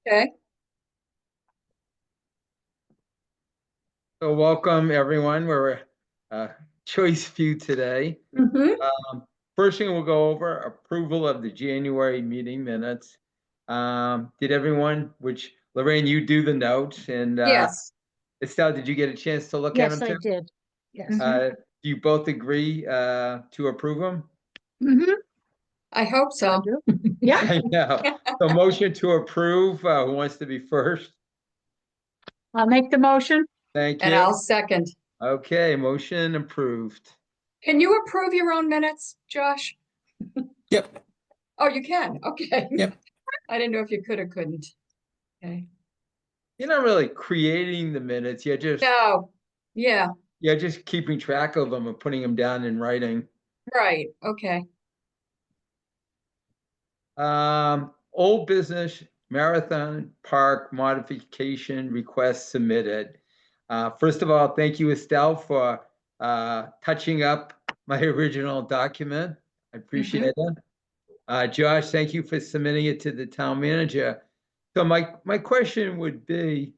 Okay. So welcome everyone. We're choice few today. Hmm. First thing we'll go over approval of the January meeting minutes. Did everyone, which Lorraine, you do the notes, and Yes. Estelle, did you get a chance to look at Yes, them I too? did. Yes. Hmm. Do you both agree to approve them? Hmm. I hope I so. do. Yeah, I know. So motion to approve. Who wants to be first? I'll make the motion. Thank And I'll you. second. Okay, motion approved. Can you approve your own minutes, Josh? Yep. Oh, you can. Okay. Yep. I didn't know if you could or couldn't. Okay. You're not really creating the minutes. No. Yeah. You're just keeping track of them and putting them down in writing. Right. Okay. Old business Marathon Park modification request submitted. First of all, thank you, Estelle, for touching up my original document. I appreciate it. Josh, thank you for submitting it to the town manager. So my question would be,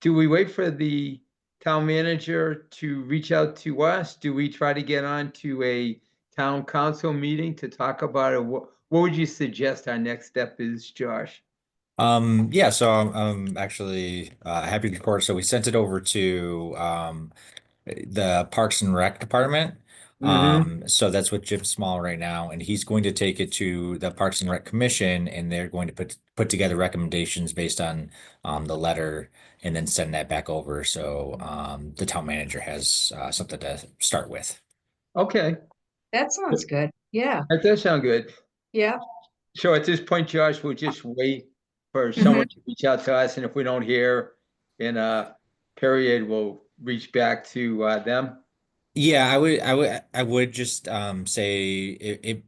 do we wait for the town manager to reach out to us? Do we try to get on to a town council meeting to talk about it? What would you suggest our next step is, Josh? Yeah, so I'm actually happy to report. So we sent it over to the Parks and Rec department. Mm-hmm. So that's with Jim Small right now, and he's going to take it to the Parks and Rec Commission, and they're going to put together recommendations based on the letter, and then send that back over. So the town manager has something to start with. Okay, That sounds good. Yeah. that does sound good. Yeah. So at this point, Josh, we'll just wait for Hmm. someone to reach out to us, and if we don't hear in a period, we'll reach back to them. Yeah, I would just say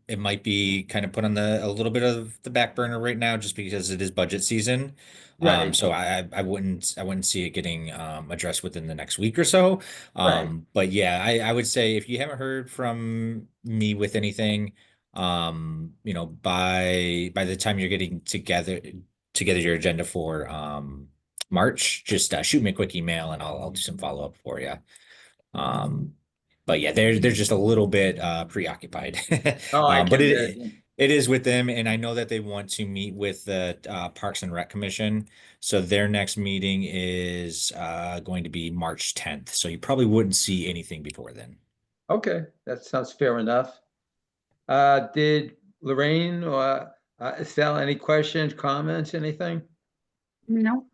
it might be kind of put on the a little bit of the back burner right now just because it is budget season. Right, So I wouldn't see it getting addressed within the next week or so. right. But yeah, I would say if you haven't heard from me with anything, by the time you're getting together your agenda for March, just shoot me a quick email and I'll do some follow up for you. Um, but yeah, they're just a little bit preoccupied. Oh, I But can imagine. it is with them, and I know that they want to meet with the Parks and Rec Commission. So their next meeting is going to be March 10th. So you probably wouldn't see anything before then. Okay, that sounds fair enough. Did Lorraine or Estelle, any questions, comments, anything? No,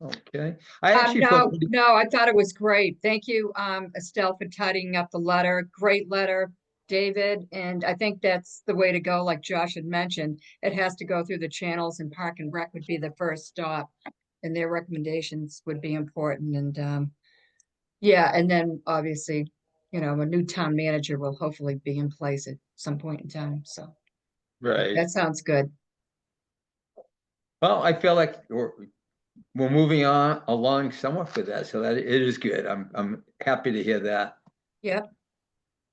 Okay, I actually feel No, pretty, no, I thought it was great. Thank you, Estelle, for tidying up the letter. Great letter, David. And I think that's the way to go, like Josh had mentioned. It has to go through the channels, and Park and Rec would be the first stop, and their recommendations would be important. And yeah, and then obviously, a new town manager will hopefully be in place at some point in time. So right. that sounds good. Well, I feel like we're moving on along somewhat for that, so that it is good. I'm happy to hear that. Yep.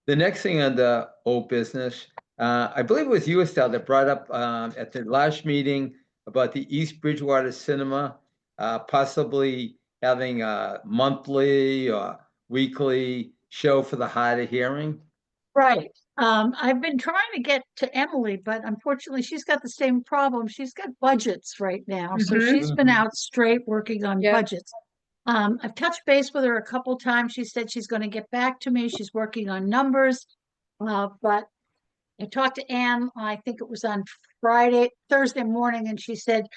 The next thing on the old business, I believe it was you, Estelle, that brought up at the last meeting about the East Bridgewater Cinema, possibly having a monthly or weekly show for the hard of hearing. right. I've been trying to get to Emily, but unfortunately she's got the same problem. She's got budgets right now. So Hmm. she's been Mhm. out straight working on Yep. budgets. I've touched base with her a couple times. She said she's going to get back to me. She's working on numbers. But I talked to Anne, I think it was on Thursday morning, and she said,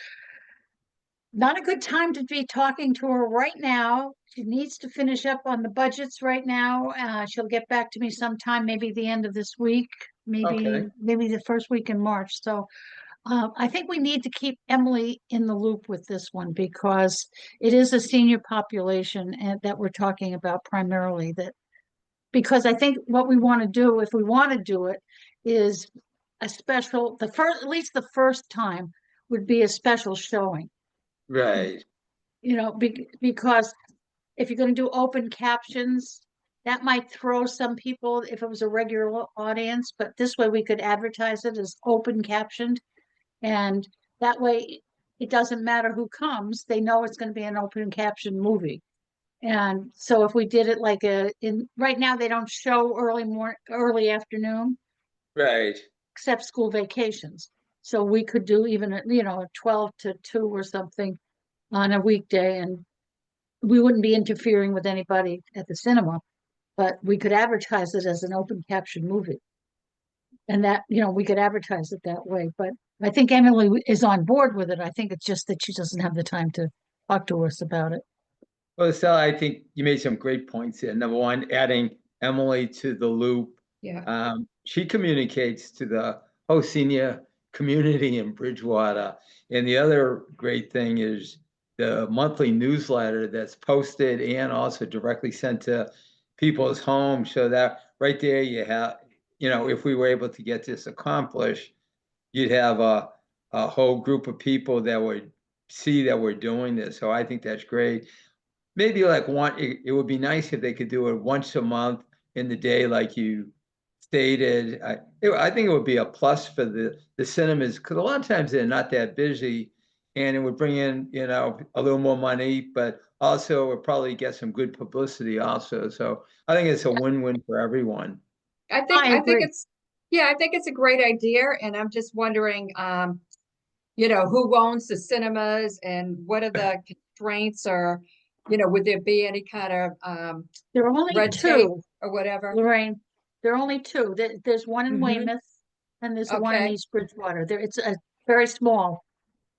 not a good time to be talking to her right now. She needs to finish up on the budgets right now. She'll get back to me sometime, maybe the end of this week, maybe Okay, maybe the first week in March. So I think we need to keep Emily in the loop with this one because it is a senior population and that we're talking about primarily that because I think what we want to do, if we want to do it, is a special, the first, at least the first time would be a special showing, right. because if you're going to do open captions, that might throw some people if it was a regular audience, but this way we could advertise it as open captioned. And That way, it doesn't matter who comes, they know it's gonna be an open caption movie. And so if we did it like right now, they don't show early afternoon, Right. except school vacations. So we could do even, a 12 to 2 or something on a weekday, and we wouldn't be interfering with anybody at the cinema, but we could advertise it as an open caption movie. And that, we could advertise it that way, but I think Emily is on board with it. I think it's just that she doesn't have the time to talk to us about it. Well, Stella, I think you made some great points here. Number one, adding Emily to the loop. Yeah, She communicates to the whole senior community in Bridgewater. And the other great thing is the monthly newsletter that's posted and also directly sent to people's homes. So that right there you have, if we were able to get this accomplished, you'd have a whole group of people that would see that we're doing this. So I think that's great. Maybe like it would be nice if they could do it once a month in the day, like you stated. I think it would be a plus for the cinemas, because a lot of times they're not that busy, and it would bring in, a little more money, but also it would probably get some good publicity also. So I think it's a win-win for everyone. I I think agree. I think it's a great idea, and I'm just wondering, who owns the cinemas and what are the constraints, or, would there be any kind of, There are only red tape two, or whatever? Lorraine. There are only two. There's one in Mhm. Weymouth and there's one in Okay. East Bridgewater. It's a very small.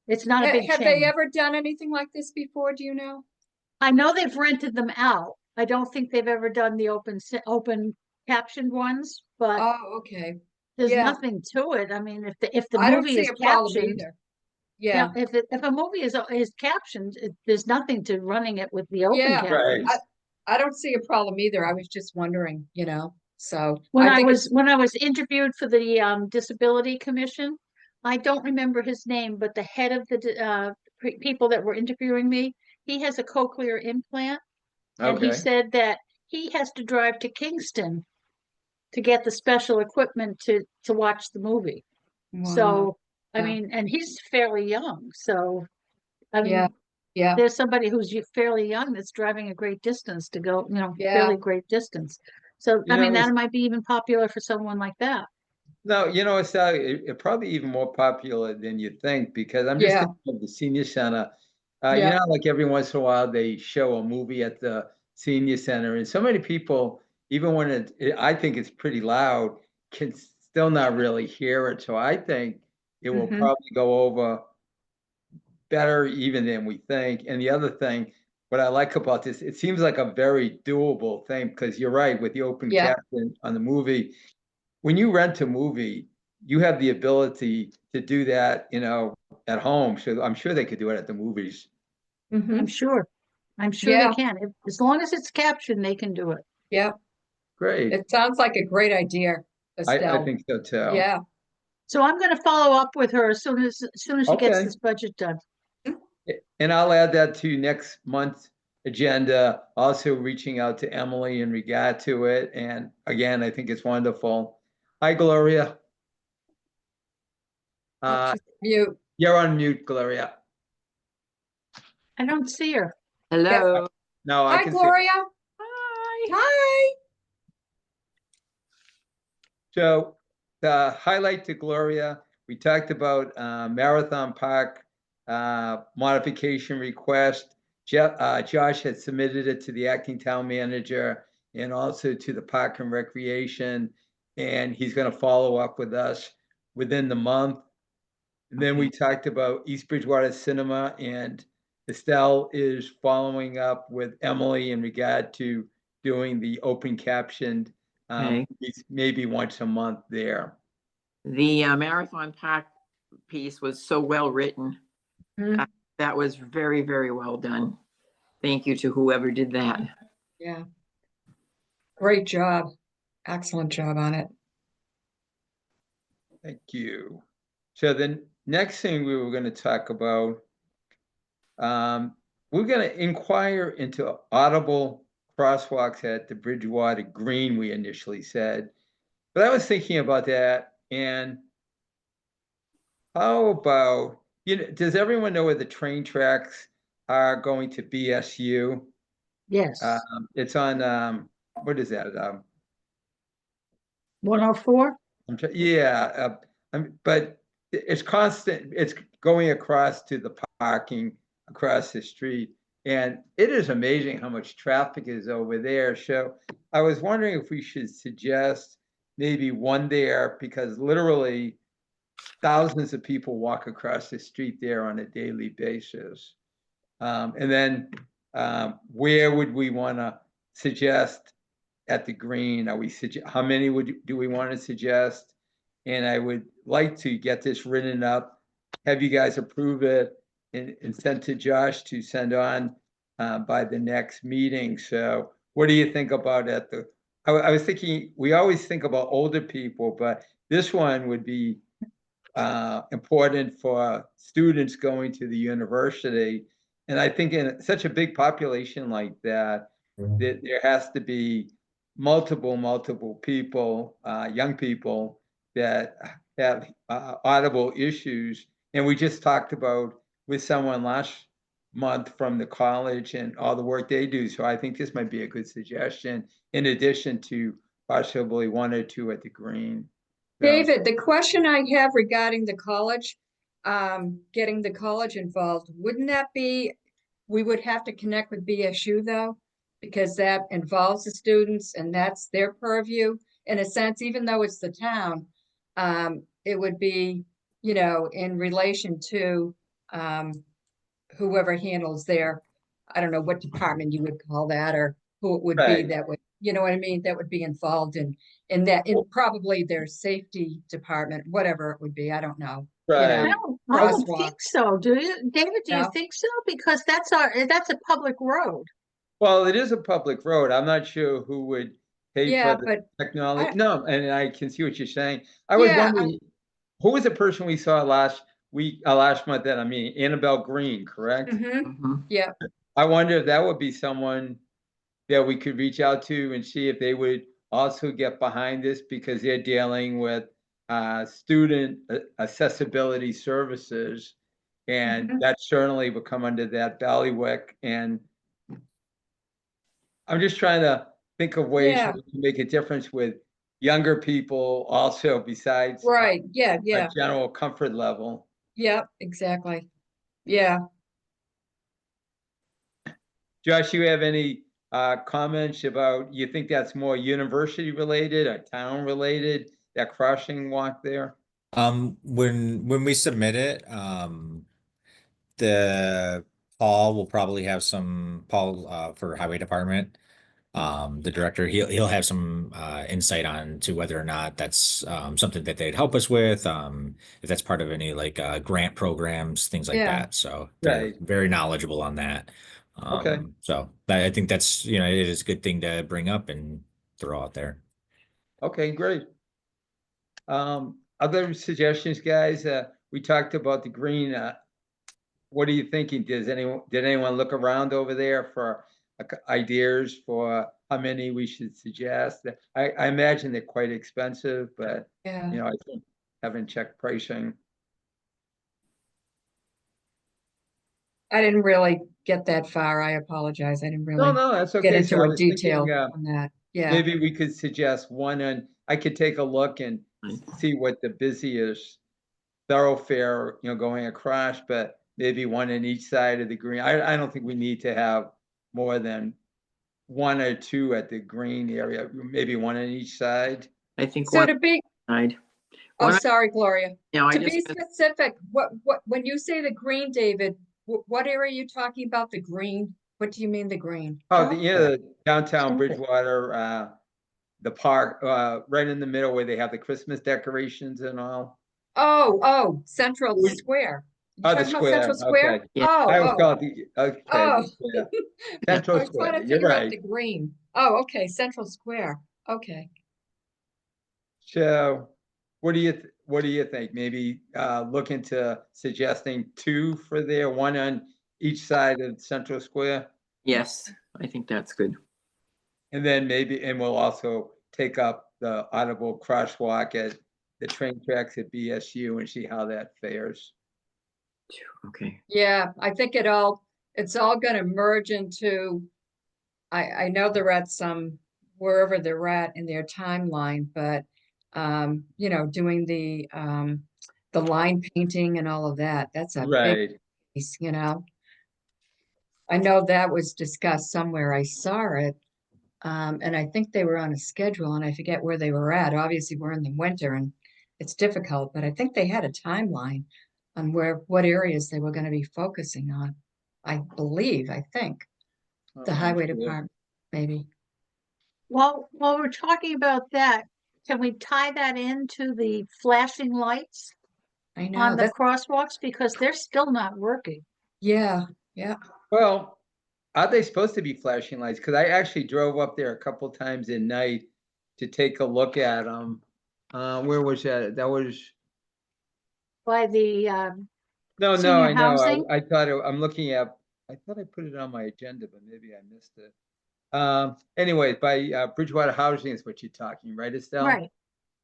It's not a big Have they chain. ever done anything like this before? Do you know? I know they've rented them out. I don't think they've ever done the open captioned ones, but Oh, okay. there's Yeah, nothing to it. I mean, if the I don't movie see is a problem captioned, either. yeah, Yeah, if a movie is captioned, there's nothing to running it with the open yeah. Right. captions. I don't see a problem either. I was just wondering, so When I I think was it's, when I was interviewed for the Disability Commission, I don't remember his name, but the head of the people that were interviewing me, he has a cochlear implant, and he Okay. said that he has to drive to Kingston to get the special equipment to watch the movie. wow. So, I Yeah, mean, and he's fairly young, so I yeah, mean, yeah, there's somebody who's fairly young that's driving a great distance to go, yeah, fairly great distance. So, You I mean, know, that might be even popular for someone like that. No, it's probably even more popular than you think, because I'm just yeah, thinking of the senior center. yeah. Like every once in a while they show a movie at the senior center, and so many people, even when I think it's pretty loud, can still not really hear it. So I think it will Hmm. probably go over better even than we think. And the other thing, what I like about this, it seems like a very doable thing, because you're right, with the open Yeah, caption on the movie, when you rent a movie, you have the ability to do that, at home. So I'm sure they could do it at the movies. I'm hmm. sure. I'm sure they Yeah, can. As long as it's captioned, they can do it. yeah. Great. It sounds like a great idea, I Estelle. think so too. Yeah. So I'm going to follow up with her as soon as she gets Okay. this budget done. And I'll add that to next month's agenda, also reaching out to Emily in regard to it. And again, I think it's wonderful. Hi, Gloria. Oh, Uh, she's mute. you're on mute, Gloria. I don't see her. Yeah. Hello. No, I Hi, can see. Gloria. Hi. Hi. So the highlight to Gloria, we talked about Marathon Park modification request. Josh had submitted it to the acting town manager and also to the Park and Recreation, and he's going to follow up with us within the month. And then we talked about East Bridgewater Cinema, and Estelle is following up with Emily in regard to doing the open captioned Okay. maybe once a month there. The Marathon Park piece was so well written. Mm, That was very, very well done. Thank you to whoever did that. yeah. Great job. Excellent job on it. Thank you. So the next thing we were going to talk about, we're going to inquire into audible crosswalks at the Bridgewater Green, we initially said. But I was thinking about that, and how about, does everyone know where the train tracks are going to BSU? Yes, It's on, what is that? 104? Yeah, but it's constant, it's going across to the parking across the street. And it is amazing how much traffic is over there. So I was wondering if we should suggest maybe one there, because literally thousands of people walk across the street there on a daily basis. And then where would we want to suggest at the green? Are we how many do we want to suggest? And I would like to get this written up, have you guys approve it, and send to Josh to send on by the next meeting. So what do you think about it? I was thinking, we always think about older people, but this one would be important for students going to the university. And I think in such a big population like that, that there has to be multiple people, young people that have audible issues. And we just talked about with someone last month from the college and all the work they do. So I think this might be a good suggestion, in addition to possibly one or two at the green. So- David, the question I have regarding the college, getting the college involved, wouldn't that be, we would have to connect with BSU though? Because that involves the students and that's their purview, in a sense, even though it's the town. It would be, in relation to, whoever handles their, I don't know what department you would call that, or who it would be Right. that would, you know what I mean, that would be involved in that, in probably their safety department, whatever it would be, I don't know. Right. I don't think Crosswalks. so. Do you, David, do you No? think so? Because that's a public road. Well, it is a public road. I'm not sure who would pay Yeah, for the but technology. I- No, and I can see what you're saying. I was Yeah, wondering, who was the person we saw last week, last month, that, I mean, Annabelle Green, correct? Mhm. yeah, I wonder if that would be someone that we could reach out to and see if they would also get behind this, because they're dealing with student accessibility services. And Mhm. that certainly would come under that bailiwick. And I'm just trying to think of ways Yeah. that we can make a difference with younger people also, besides right, yeah, a yeah, general comfort level. yeah, exactly. Yeah, Josh, you have any comments about, you think that's more university related or town related, that crossing walk there? When we submit it, the Paul will probably have some for highway department. The director, he'll have some insight on to whether or not that's something that they'd help us with, if that's part of any like grant programs, things like Yeah. that. So they're Right. very knowledgeable on that. Okay. So I think that's, it is a good thing to bring up and throw out there. Okay, great. Other suggestions, guys? We talked about the green. What are you thinking? Did anyone look around over there for ideas for how many we should suggest? I imagine they're quite expensive, but yeah. I think haven't checked pricing. I didn't really get that far. I apologize. I didn't No, really no, that's get okay. So into I a was detail thinking, on that. Yeah, maybe we could suggest one, and I could take a look and see what the busiest thoroughfare, going across, but maybe one on each side of the green. I don't think we need to have more than one or two at the green area, maybe one on each side. I think so one to be, side. oh, One- sorry, Gloria. No, I To be just, specific, what, when you say the green, David, what area are you talking about, the green? What do you mean the green? Oh, the downtown Something. Bridgewater, the park, right in the middle where they have the Christmas decorations and all. Oh, Central We- Square. You Oh, the talking about Central square, Square? okay. Yeah. I was Oh, called the, okay, oh. the square. I Central was trying Square, to you're figure out right. the green. Oh, okay, Central Square. Okay. So what do you think? Maybe look into suggesting two for there, one on each side of Central Square? yes, I think that's good. And then and we'll also take up the audible crosswalk at the train tracks at BSU and see how that fares. Okay, Yeah, I think it's all gonna merge into, I know they're at some, wherever they're at in their timeline, but, you know, doing the line painting and all of that, that's a big Right. piece, you know? I know that was discussed somewhere. I saw it. And I think they were on a schedule and I forget where they were at. Obviously, we're in the winter and it's difficult, but I think they had a timeline on what areas they were gonna be focusing on. I think, the I'm highway sure. department, maybe. Well, while we're talking about that, can we tie that into the flashing lights I know, on the that's, crosswalks? Because they're still not working. yeah, yeah. Well, are they supposed to be flashing lights? Because I actually drove up there a couple times at night to take a look at them. Where was that? That was, By the no, senior I know. housing. I thought I'm looking at, I thought I put it on my agenda, but maybe I missed it. Anyway, by Bridgewater Housing is what you're talking, right, Estelle? Right.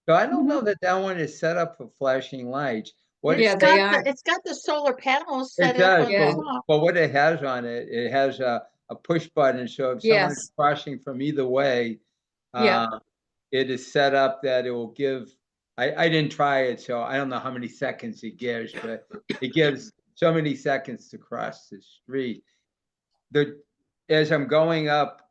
So I don't Mhm. know that that one is set up for flashing lights. What Yeah, It's it, they got are. it's got the solar panels it set up does, on the Yeah. top. but what it has on it, it has a push button. So if someone is Yes, crossing from either way, yeah, uh, it is set up that it will give, I didn't try it, so I don't know how many seconds it gives, but it gives so many seconds to cross the street. The, as I'm going up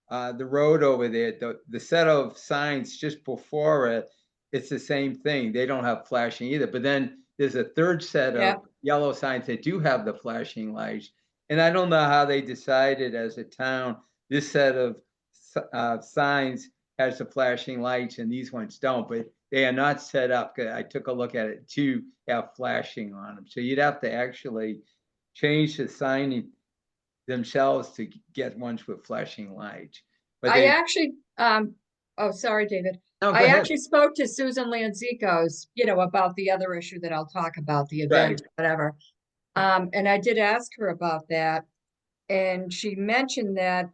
the road over there, the set of signs just before it, it's the same thing. They don't have flashing either. But then there's a third set yeah. of yellow signs that do have the flashing lights. And I don't know how they decided as a town, this set of signs has the flashing lights and these ones don't, but they are not set up. I took a look at it to have flashing on them. So you'd have to actually change the signing themselves to get ones with flashing lights. But I they, actually, oh, sorry, David. no, go I ahead. actually spoke to Susan Lanzikos, you know, about the other issue that I'll talk about, the event, Right. whatever. And I did ask her about that. And she mentioned that,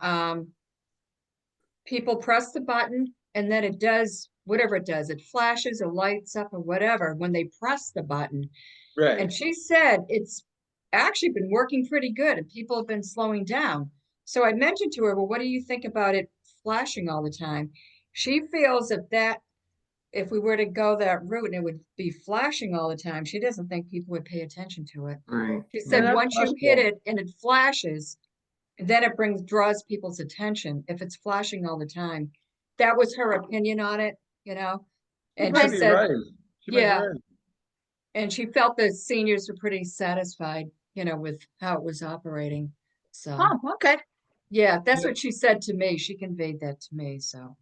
people press the button and then it does whatever it does. It flashes or lights up or whatever when they press the button. And Right. she said it's actually been working pretty good and people have been slowing down. So I mentioned to her, well, what do you think about it flashing all the time? She feels that if we were to go that route and it would be flashing all the time, she doesn't think people would pay attention to it. right. She Yeah, said, that's once you hit possible. it and it flashes, then it draws people's attention if it's flashing all the time. That was her opinion on it, you know? She And she might be said, right. She might be yeah, right. and she felt the seniors were pretty satisfied, you know, with how it was operating. So, Oh, okay. yeah, that's Yeah. what she said to me. She conveyed that to me, so.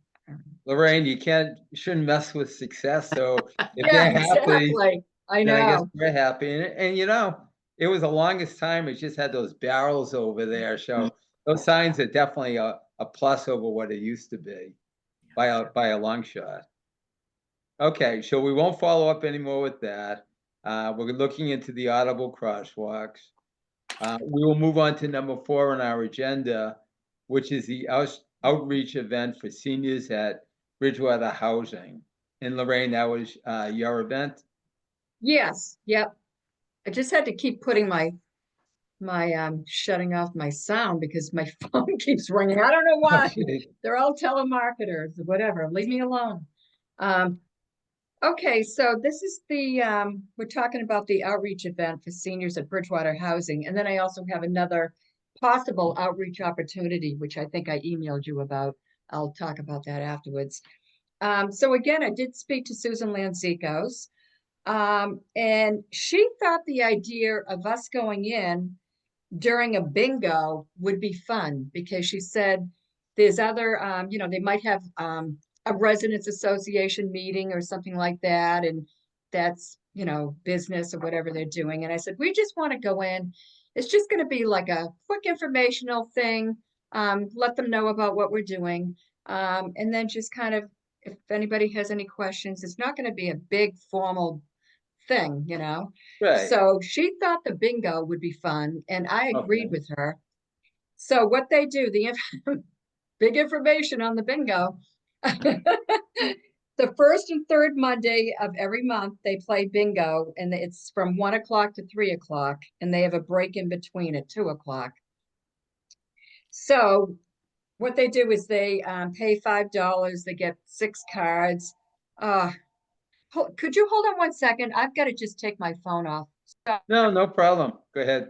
Lorraine, you shouldn't mess with success. So if Yeah, they're happy, exactly. I then I guess know. we're happy. And you know, it was the longest time. It just had those barrels over there. So those signs are definitely a plus over what it used to be by a long shot. Okay, so we won't follow up anymore with that. We're looking into the audible crosswalks. We will move on to number 4 on our agenda, which is the outreach event for seniors at Bridgewater Housing. And Lorraine, that was your event? Yes, yep. I just had to keep putting shutting off my sound because my phone keeps ringing. I don't know why. Okay. They're all telemarketers, whatever. Leave me alone. Um, okay, so this is we're talking about the outreach event for seniors at Bridgewater Housing. And then I also have another possible outreach opportunity, which I think I emailed you about. I'll talk about that afterwards. So again, I did speak to Susan Lanzikos. And she thought the idea of us going in during a bingo would be fun because she said there's other, you know, they might have a residents association meeting or something like that. And that's, you know, business or whatever they're doing. And I said, we just want to go in. It's just going to be like a quick informational thing. Let them know about what we're doing. And then just kind of, if anybody has any questions, it's not going to be a big formal thing, you know? Right. So she thought the bingo would be fun, and I Okay. agreed with her. So what they do, big information on the bingo. the first and third Monday of every month, they play bingo, and it's from 1 o'clock to 3 o'clock, and they have a break in between at 2 o'clock. So what they do is they pay $5, they get 6 cards. Could you hold on 1 second? I've got to just take my phone off. No, no problem. Go ahead.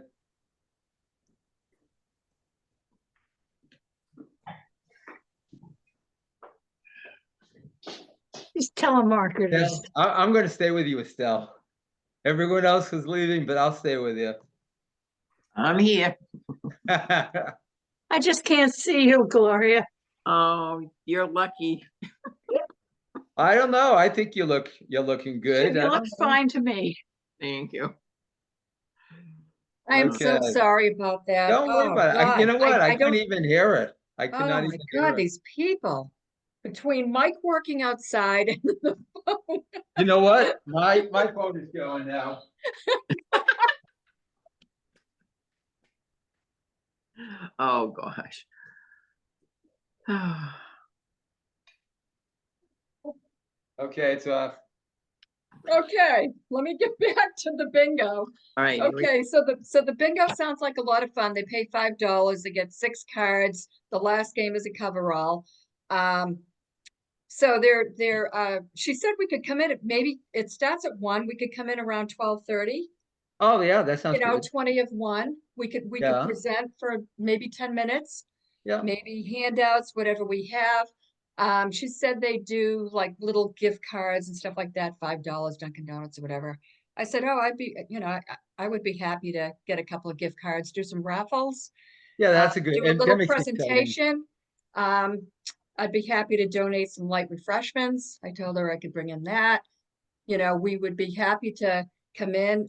These telemarketers. Yes, I'm going to stay with you, Estelle. Everyone else is leaving, but I'll stay with you. I'm here. I just can't see you, Gloria. Oh, you're lucky. I don't know. I think you're looking good. You I look don't know. fine to me. Thank you. I am so Okay. sorry about that. Don't worry Oh, about it. You God. know what? I don't. couldn't even hear it. I could Oh not my even hear God, it. these people. Between Mike working outside and the phone. You know what? My phone is going now. Oh, gosh. Okay, it's off. Okay, let me get back to the bingo. All right. Okay, so the bingo sounds like a lot of fun. They pay $5, they get 6 cards. The last game is a coverall. So she said we could come in at, maybe it starts at 1, we could come in around 12:30. Oh, yeah, that sounds good. 20 of 1. We could Yeah. present for maybe 10 minutes, Yeah. maybe handouts, whatever we have. She said they do like little gift cards and stuff like that, $5, Dunkin' Donuts or whatever. I said, oh, I would be happy to get a couple of gift cards, do some raffles, Yeah, that's a good, do a and that little makes it exciting. presentation. I'd be happy to donate some light refreshments. I told her I could bring in that. We would be happy to come in,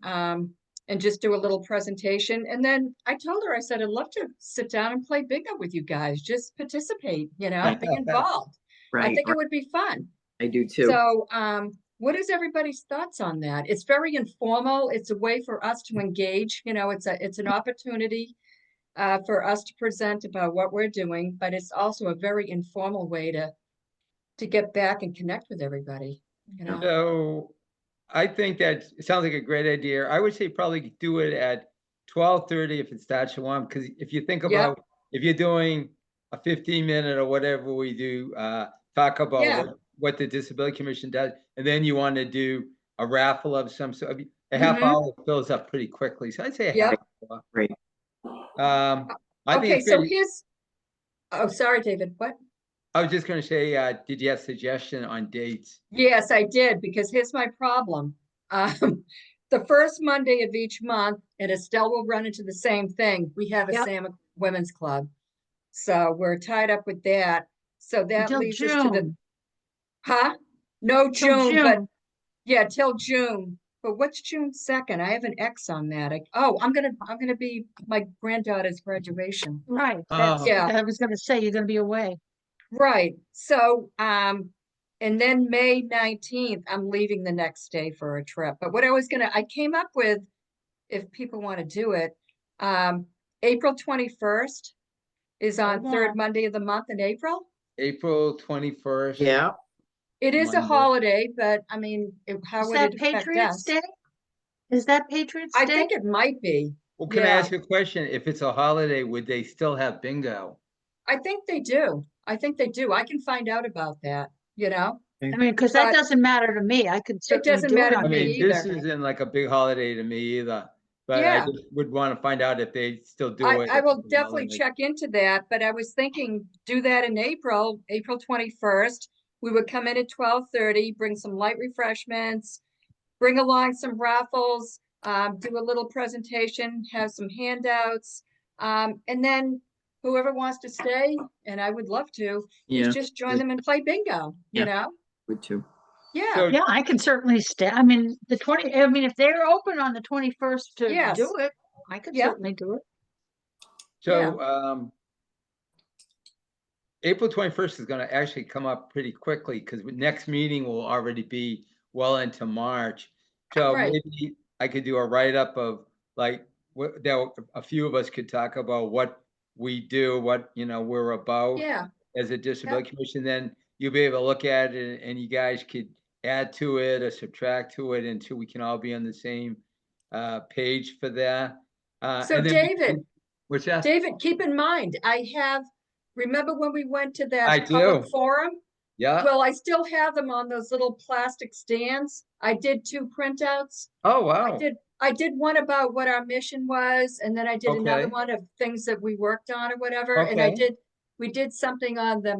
and just do a little presentation. And then I told her, I said, I'd love to sit down and play bingo with you guys, just participate, be involved. I Right. think it would be fun. I do too. So, what is everybody's thoughts on that? It's very informal. It's a way for us to engage, it's an opportunity for us to present about what we're doing, but it's also a very informal way to get back and connect with everybody, So I think that sounds like a great idea. I would say probably do it at 12:30 if it starts at 1, because if you think about, if you're doing a 15-minute or whatever we do, talk about Yeah. what the Disability Commission does, and then you want to do a raffle of some sort. A Mm-hmm. half hour fills up pretty quickly, so I'd say a half hour. Right. I think Okay, it's so great. oh, sorry, David, what? I was just going to say, did you have suggestion on dates? Yes, I did, because here's my problem. The first Monday of each month, and Estelle will run into the same thing. We have a Yep. Sam Women's Club. So we're tied up with that. So that Until leaves us to the, June. huh? No, Till June, but June. yeah, till June. But what's June 2nd? I have an X on that. I'm gonna be my granddaughter's graduation. Right. Oh. Yeah. I was gonna say, you're gonna be away. Right. So, and then May 19th, I'm leaving the next day for a trip. But what I came up with, if people want to do it, April 21st is on Hold third on. Monday of the month in April. April 21st. Yeah. It is a Monday. holiday, but I mean, how Is would that it affect Patriots us? Day? Is that Patriots I Day? think it might be. Well, can I Yeah. ask you a question? If it's a holiday, would they still have bingo? I think they do. I can find out about that, I mean, because that but- doesn't matter to me. I could certainly doesn't do matter it to I on me mean, this either. isn't like a big holiday to me either, but I Yeah. just would want to find out if they still do it. I if will it's a definitely holiday. check into that, but I was thinking, do that in April 21st. We would come in at 12:30, bring some light refreshments, bring along some raffles, do a little presentation, have some handouts. And then whoever wants to stay, and I would love to, Yeah. is just join them and play bingo, Yeah. Would too. Yeah, So, Yeah, I can certainly stay. I mean, if they're open on the 21st to Yes. do it, I could Yep. certainly do it. so April 21st is going to actually come up pretty quickly because next meeting will already be well into March. So Right. maybe I could do a write-up of like a few of us could talk about what we do, what we're about yeah, as a disability commission. Then you'll be able to look at it and you guys could add to it or subtract to it until we can all be on the same page for that. So and then David, what's that? David, keep in mind, remember when we went to I that public do. forum? Yeah. Well, I still have them on those little plastic stands. I did 2 printouts. Oh, I wow. did one about what our mission was, and then I did another Okay. one of things that we worked on or whatever. And Okay. we did something on the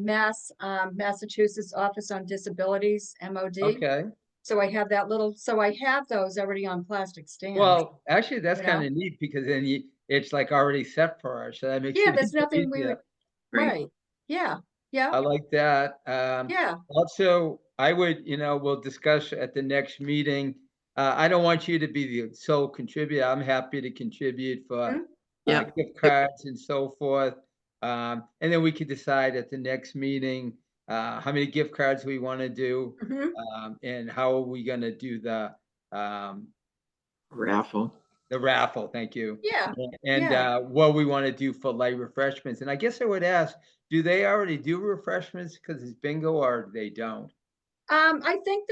Massachusetts Office on Disabilities, MOD. Okay. So I have I have those already on plastic stands. Well, actually, that's You know? kind of neat because then it's like already set for us. So that makes Yeah, it there's even nothing we easier. would, Right. right. Yeah, yeah, I like that. yeah. Also, I would, we'll discuss at the next meeting. I don't want you to be the sole contributor. I'm happy to contribute for Mhm. Yeah. gift cards and so forth. And then we could decide at the next meeting how many gift cards we want to do, Mhm. and how are we going to do um, Raffle. the raffle. Thank you. Yeah, And yeah. what we want to do for light refreshments. And I guess I would ask, do they already do refreshments because it's bingo, or they don't? I think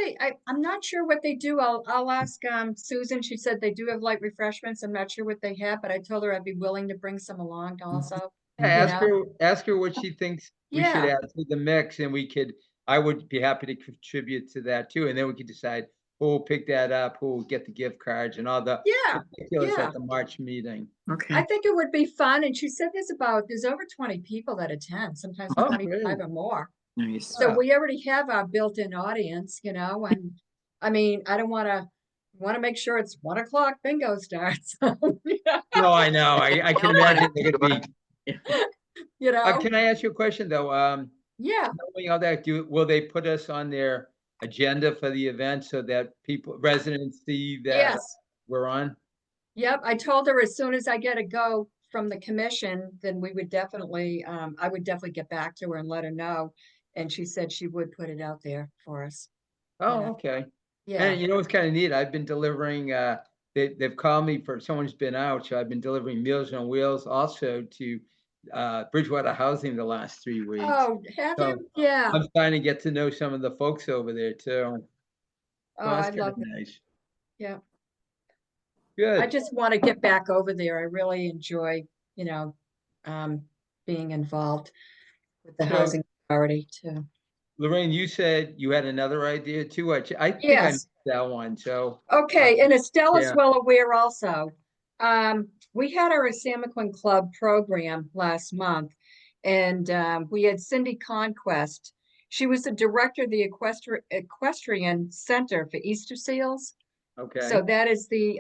I'm not sure what they do. I'll ask, Susan. She said they do have light refreshments. I'm not sure what they have, but I told her I'd be willing to bring some along also. Yeah, You ask her what she thinks we should Yeah, add to the mix, and I would be happy to contribute to that too. And then we could decide who will pick that up, who will get the gift cards and all the yeah, particulars yeah. at the March meeting. I Okay. think it would be fun. And she said there's over 20 people that attend, sometimes Oh, 25 great. or more. Nice. So Yeah. we already have our built-in audience, and I mean, I don't want to make sure it's 1 o'clock bingo starts. Yeah, No, I know. I can imagine they're gonna be. you know, Can I ask you a question though? yeah. Knowing all that, will they put us on their agenda for the event so that residents see that Yes. we're on? Yep, I told her as soon as I get a go from the commission, then we would definitely, I would definitely get back to her and let her know. And she said she would put it out there for us. Oh, Yeah. okay. Yeah. And it's kind of neat. I've been delivering, they've called me for someone's been out, so I've been delivering Meals on Wheels also to Bridgewater Housing the last 3 weeks. Oh, have So you? Yeah. I'm starting to get to know some of the folks over there too. Oh, So that's I kind love of it. nice. Yeah. I Good. just want to get back over there. I really enjoy, um, being involved with the So housing authority too. Lorraine, you said you had another idea too. I think I Yes. missed that one. So Okay, and Estelle is yeah. well aware also. We had our Assamaquin Club program last month, and we had Cindy Conquest. She was the director of the Equestrian Center for Easter Seals. Okay. So that is the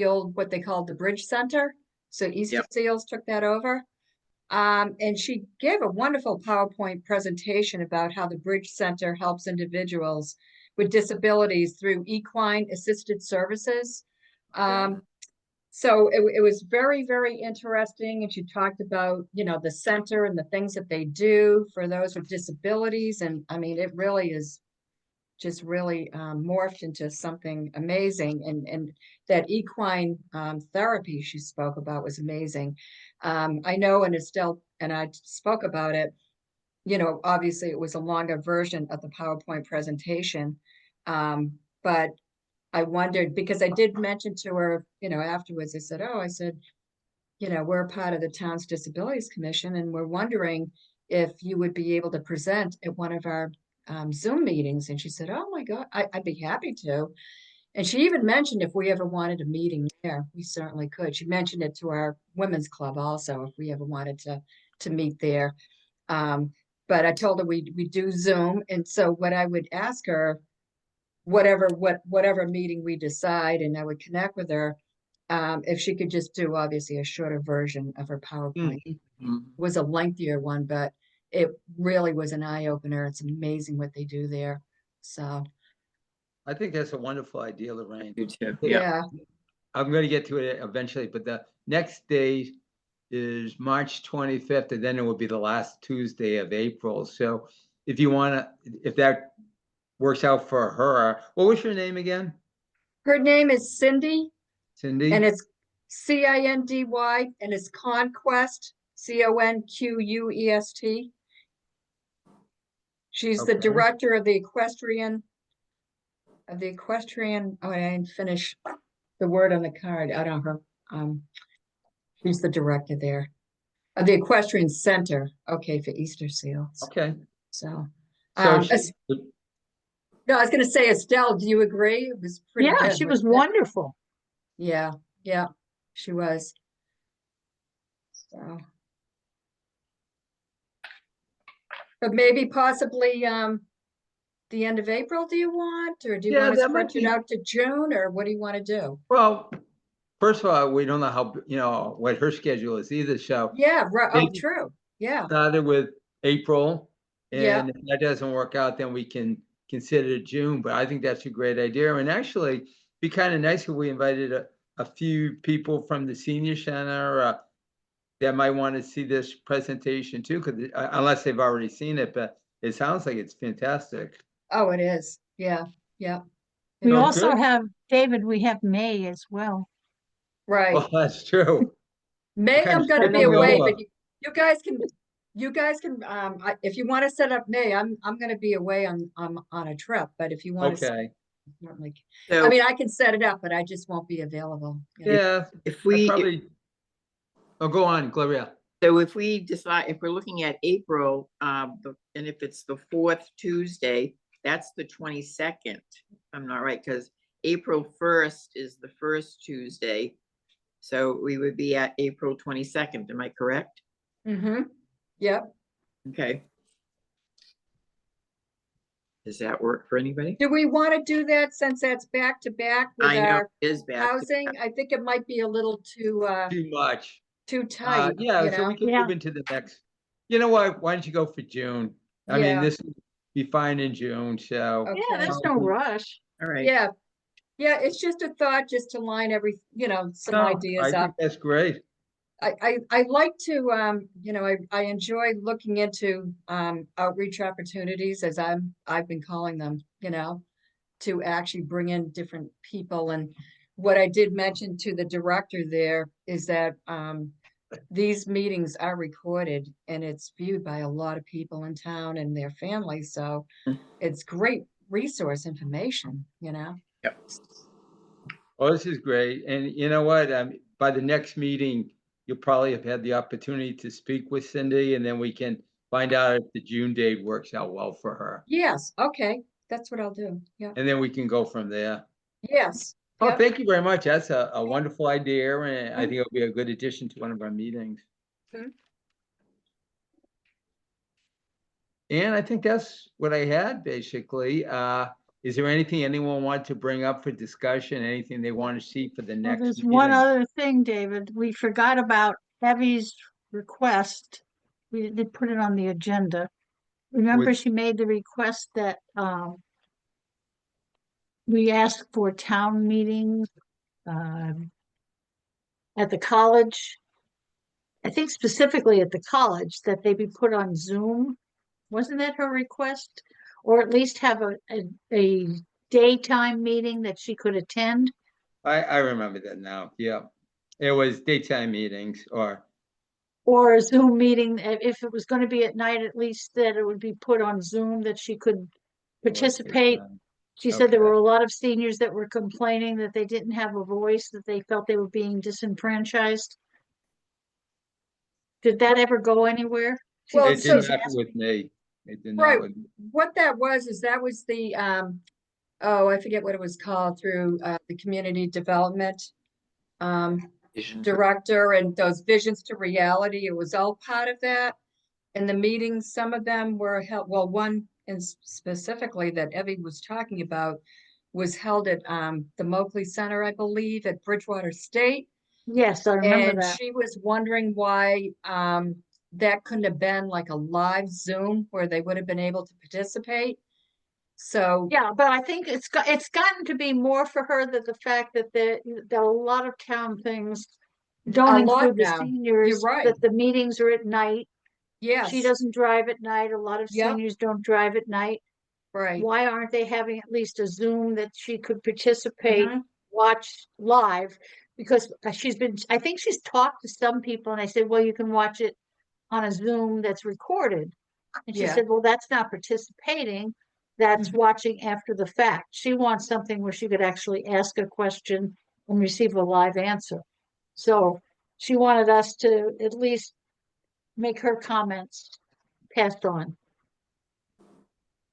old, what they called the Bridge Center. So Easter Yep. Seals took that over. And she gave a wonderful PowerPoint presentation about how the Bridge Center helps individuals with disabilities through equine assisted services. So it was very, very interesting. And she talked about, the center and the things that they do for those with disabilities. And I mean, it really is just really morphed into something amazing. And that equine therapy she spoke about was amazing. I know, and Estelle and I spoke about it, obviously it was a longer version of the PowerPoint presentation. But I wondered, because I did mention to her, afterwards, I said, we're a part of the town's disabilities commission, and we're wondering if you would be able to present at one of our Zoom meetings. And she said, oh my God, I'd be happy to. And she even mentioned if we ever wanted a meeting there, we certainly could. She mentioned it to our women's club also, if we ever wanted to meet there. But I told her we do Zoom. And so what I would ask her, whatever meeting we decide, and I would connect with her, if she could just do obviously a shorter version of her PowerPoint. It was a lengthier one, but it really was an eye opener. It's amazing what they do there. So, I think that's a wonderful idea, Lorraine. You too. Yeah. yeah. I'm going to get to it eventually, but the next day is March 25th, and then it will be the last Tuesday of April. So if you want to, if that works out for her, what was your name again? Her name is Cindy, Cindy? and it's Cindy, and it's Conquest, Conquest. She's the Okay. director of the oh, I didn't finish the word on the card. I don't know her. She's the director there. Of the Equestrian Center, okay, for Easter Seals. Okay. So, So Es- no, I was gonna say, Estelle, do you agree? It was pretty Yeah, good, she was wasn't it? wonderful. Yeah, yeah, she was. So. But maybe possibly, the end of April, do you want, or do you Yeah, want to that might stretch it be- out to June, or what do you want to do? Well, first of all, we don't know how, what her schedule is either, so Yeah, right, oh, Maybe- true, yeah, started with April. Yeah. And if that doesn't work out, then we can consider June, but I think that's a great idea. And actually, be kind of nice if we invited a few people from the senior center that might want to see this presentation too, because unless they've already seen it, but it sounds like it's fantastic. oh, it is, yeah, yeah. We Oh, also good. have, David, we have May as well. Right, Well, that's true. May, kind I'm of gonna be skipping away, over. but you guys can, if you want to set up May, I'm gonna be away on a trip, but if you want to. Okay, Certainly. So I mean, I can set it up, but I just won't be available. you know. yeah, if I we, probably, oh, go on, Gloria. so if we decide, if we're looking at April, and if it's the fourth Tuesday, that's the 22nd. I'm not right, because April 1st is the first Tuesday. So we would be at April 22nd, am I correct? Mm-hmm, yep. Okay. Does that work for anybody? Do we want to do that since that's back to back with I know our it is back. to housing? back. I think it might be a little too Too much. tight, Yeah, you so know? we can Yeah. move into the next, you know what, why don't you go for June? I mean, Yeah. this would be fine in June, so. Okay. Yeah, there's no Um, rush. All right. Yeah, yeah, it's just a thought, just to line some No, ideas I up. think that's great. I like to, I enjoy looking into outreach opportunities, as I've been calling them, to actually bring in different people. And what I did mention to the director there is that these meetings are recorded and it's viewed by a lot of people in town and their families. So Mm. it's great resource information, Yep. Oh, this is great. And you know what? By the next meeting, you'll probably have had the opportunity to speak with Cindy, and then we can find out if the June date works out well for her. Yes, okay, that's what I'll do. Yeah, And then we can go from there. yes. Oh, Yep. thank you very much. That's a wonderful idea, and I think it'll be a good addition to one of our meetings. Mhm. And I think that's what I had, basically. Is there anything anyone want to bring up for discussion? Anything they want to see for the Well, next there's one meeting? other thing, David. We forgot about Evie's request. We did put it on the agenda. Remember, With- she made the request that we asked for town meetings at the college. I think specifically at the college, that they be put on Zoom. Wasn't that her request? Or at least have a daytime meeting that she could attend? I remember that now. Yeah. It was daytime meetings or, Or a Zoom meeting, if it was gonna be at night, at least that it would be put on Zoom that she could participate. She said there Okay. were a lot of seniors that were complaining that they didn't have a voice, that they felt they were being disenfranchised. Did that ever go anywhere? Well, It so- didn't happen with me. It did Right. not with me. What that was, is that was the, oh, I forget what it was called, through the community development director and those visions to reality. It was all part of that. And the meetings, some of them were held, well, one and specifically that Evie was talking about was held at the Moakley Center, I believe, at Bridgewater State. Yes, I remember And that. she was wondering why that couldn't have been like a live Zoom where they would have been able to participate. So, Yeah, but I think it's gotten to be more for her that the fact that that a lot of town things don't A lot include the now. seniors, right. that the meetings are at night. yes, She doesn't drive at night. A lot of Yep. seniors don't drive at night. right. Why aren't they having at least a Zoom that she could participate, Mhm. watch live? Because I think she's talked to some people and I said, well, you can watch it on a Zoom that's recorded. And she Yeah. said, well, that's not participating. That's watching after the fact. She wants something where she could actually ask a question and receive a live answer. So she wanted us to at least make her comments passed on.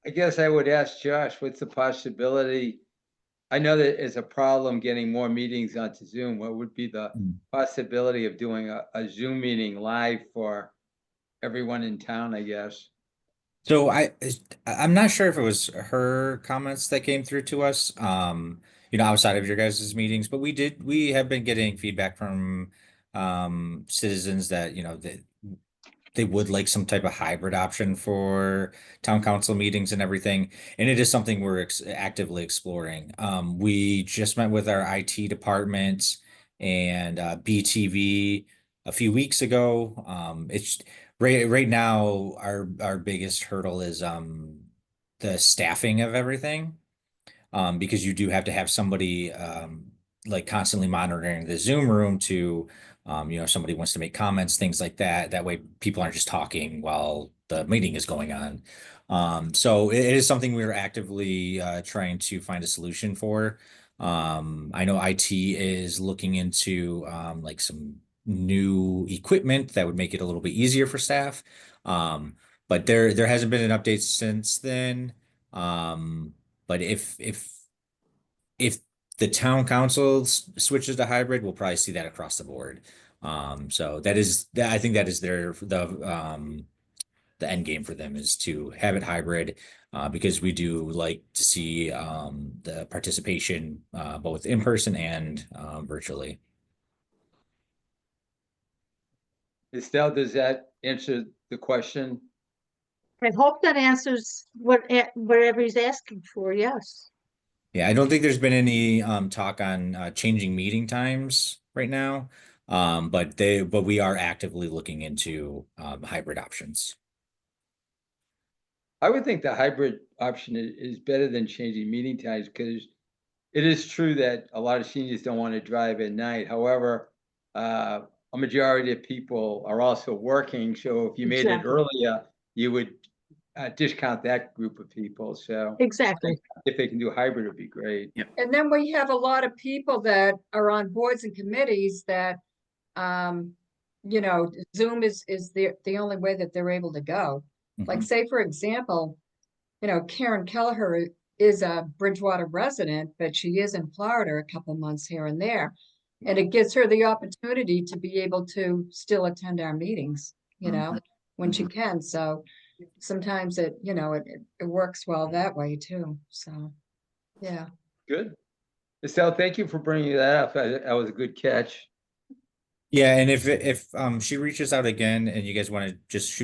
I guess I would ask Josh, what's the possibility? I know that it's a problem getting more meetings onto Zoom. What would be the Mm. possibility of doing a Zoom meeting live for everyone in town, I guess? So I'm not sure if it was her comments that came through to us, outside of your guys' meetings, but we have been getting feedback from citizens that, that they would like some type of hybrid option for town council meetings and everything. And it is something we're actively exploring. We just met with our IT department and BTV a few weeks ago. It's right now our biggest hurdle is the staffing of everything. Because you do have to have somebody like constantly monitoring the Zoom room to if somebody wants to make comments, things like that. That way people aren't just talking while the meeting is going on. So it is something we're actively trying to find a solution for. I know IT is looking into like some new equipment that would make it a little bit easier for staff. But there hasn't been an update since then. But if the town council switches to hybrid, we'll probably see that across the board. So I think that is the end game for them is to have it hybrid, because we do like to see the participation both in person and virtually. Estelle, does that answer the question? I hope that answers whatever he's asking for, yes. Yeah, I don't think there's been any talk on changing meeting times right now. But we are actively looking into hybrid options. I would think the hybrid option is better than changing meeting times because it is true that a lot of seniors don't want to drive at night. However, a majority of people are also working. So if you made it Exactly. earlier, you would discount that group of people. So I Exactly. think if they can do hybrid, it'd be great. And then we have a lot of people that are on boards and committees that, Zoom is the only way that they're able to go. Like Mhm. say, for example, Karen Kelleher is a Bridgewater resident, but she is in Florida a couple months here and there. And it gives her the opportunity to be able to still attend our meetings, when she can. So sometimes it works well that way too. So, yeah. Good. Estelle, thank you for bringing that up. That was a good catch. Yeah, and if she reaches out again and you guys want to just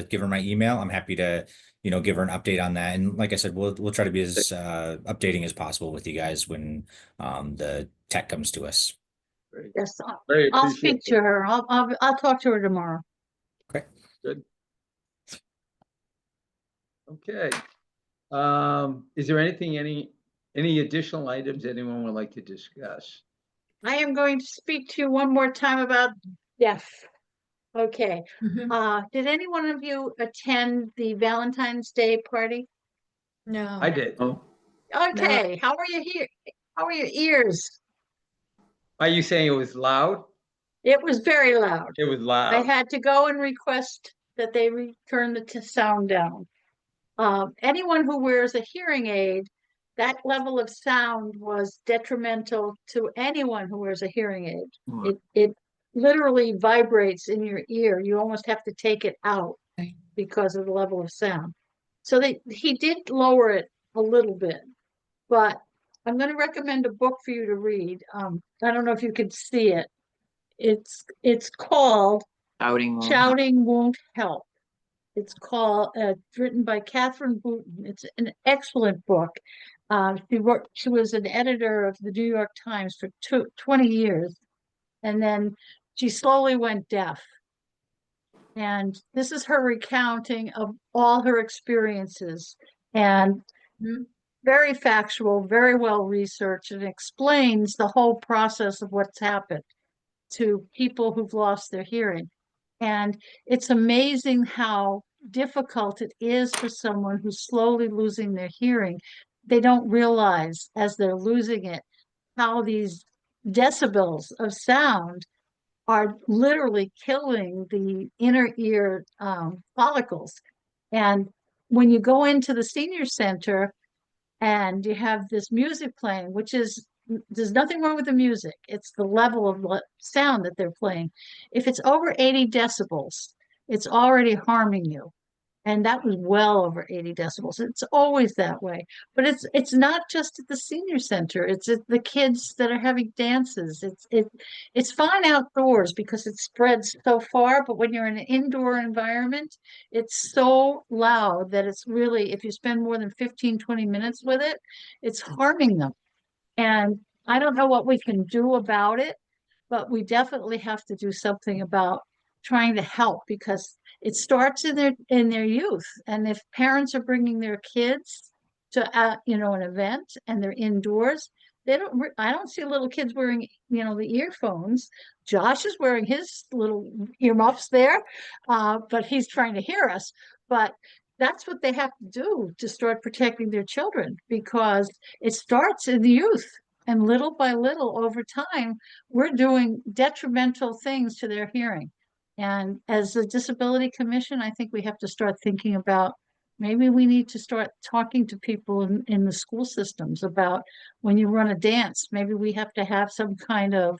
give her my email, I'm happy to, give her an update on that. And like I said, we'll try to be as updating as possible with you guys when the tech comes to us. Great. Yes, Very I'll appreciate speak to her. I'll talk to her tomorrow. Okay. Good. Okay. Is there any additional items anyone would like to discuss? I am going to speak to you one more time about deaf. Okay. Did any one of you attend the Valentine's Day party? No. I did. Oh, Okay, how are you here? How are your ears? Are you saying it was loud? It was very loud. It was I loud. had to go and request that they return the sound down. Anyone who wears a hearing aid, that level of sound was detrimental to anyone who wears a hearing aid. It literally vibrates in your ear. You almost have to take it out Right. because of the level of sound. So he did lower it a little bit, but I'm going to recommend a book for you to read. I don't know if you can see it. It's called Shouting Won't Help. It's written by Catherine Booten. It's an excellent book. She was an editor of the New York Times for 20 years, and then she slowly went deaf. And this is her recounting of all her experiences, and very factual, very well researched, and explains the whole process of what's happened to people who've lost their hearing. And it's amazing how difficult it is for someone who's slowly losing their hearing. They don't realize as they're losing it, how these decibels of sound are literally killing the inner ear follicles. And when you go into the senior center and you have this music playing, which is, there's nothing wrong with the music. It's the level of sound that they're playing. If it's over 80 decibels, it's already harming you. And that was well over 80 decibels. It's always that way. But it's not just at the senior center. It's at the kids that are having dances. It's fine outdoors because it spreads so far, but when you're in an indoor environment, it's so loud that it's really, if you spend more than 15, 20 minutes with it, it's harming them. And I don't know what we can do about it, but we definitely have to do something about trying to help, because it starts in their youth. And if parents are bringing their kids to an event and they're indoors, I don't see little kids wearing the earphones. Josh is wearing his little earmuffs there, but he's trying to hear us. But that's what they have to do to start protecting their children, because it starts in the youth. And little by little over time, we're doing detrimental things to their hearing. And as a disability commission, I think we have to start thinking about, maybe we need to start talking to people in the school systems about, when you run a dance, maybe we have to have some kind of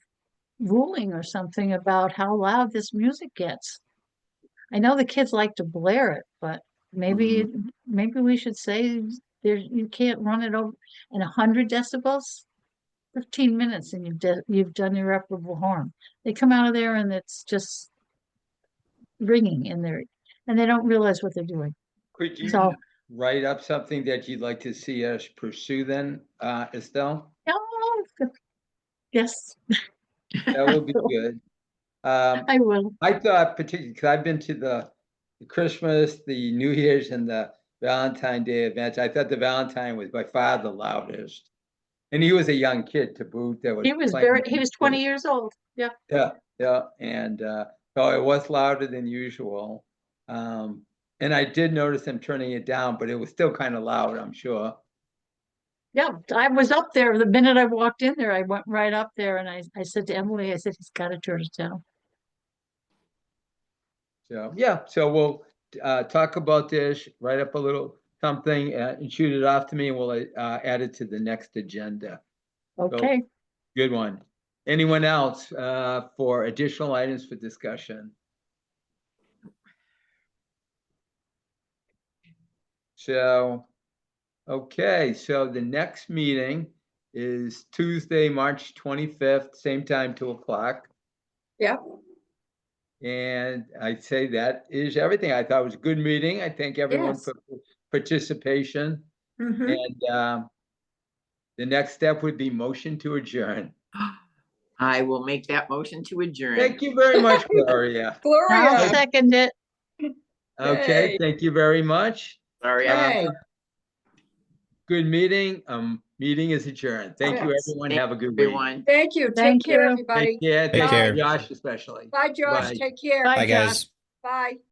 ruling or something about how loud this music gets. I know the kids like to blare it, but maybe we should say you can't run it over in 100 decibels. 15 minutes and you've done irreparable harm. They come out of there and it's just ringing in there, and they don't realize what they're doing. Could you So, write up something that you'd like to see us pursue then, Estelle? oh, yes, That would be good. I will. I thought particularly, because I've been to the Christmas, the New Year's, and the Valentine Day events. I thought the Valentine was by far the loudest. And he was a young kid to boot. That He was playing he was 20 years old. Yeah. Yeah, and so it was louder than usual. And I did notice them turning it down, but it was still kind of loud, I'm sure. Yeah, I was up there the minute I walked in there. I went right up there and I said to Emily, I said, he's got to turn it down. So yeah, so we'll talk about this, write up a little something, and shoot it off to me, and we'll add it to the next agenda. Okay. Good one. Anyone else for additional items for discussion? So, okay, so the next meeting is Tuesday, March 25th, same time, 2 o'clock. Yep. And I'd say that is everything. I thought it was a good meeting. I thank everyone Yes. for participation. Mhm. And the next step would be motion to adjourn. I will make that motion to adjourn. Thank you very much, Gloria. I'll Gloria. second it. Okay, Yay. thank you very much. Sorry, Yay. Good meeting. Meeting is adjourned. Thank you, Yes. everyone. Thank Have a good week. everyone. Thank you. Take Thank care, you. everybody. Take care. Take Thank care. you, Josh, especially. Bye, Josh. Bye. Take care. Bye, Bye, Josh. guys. Bye.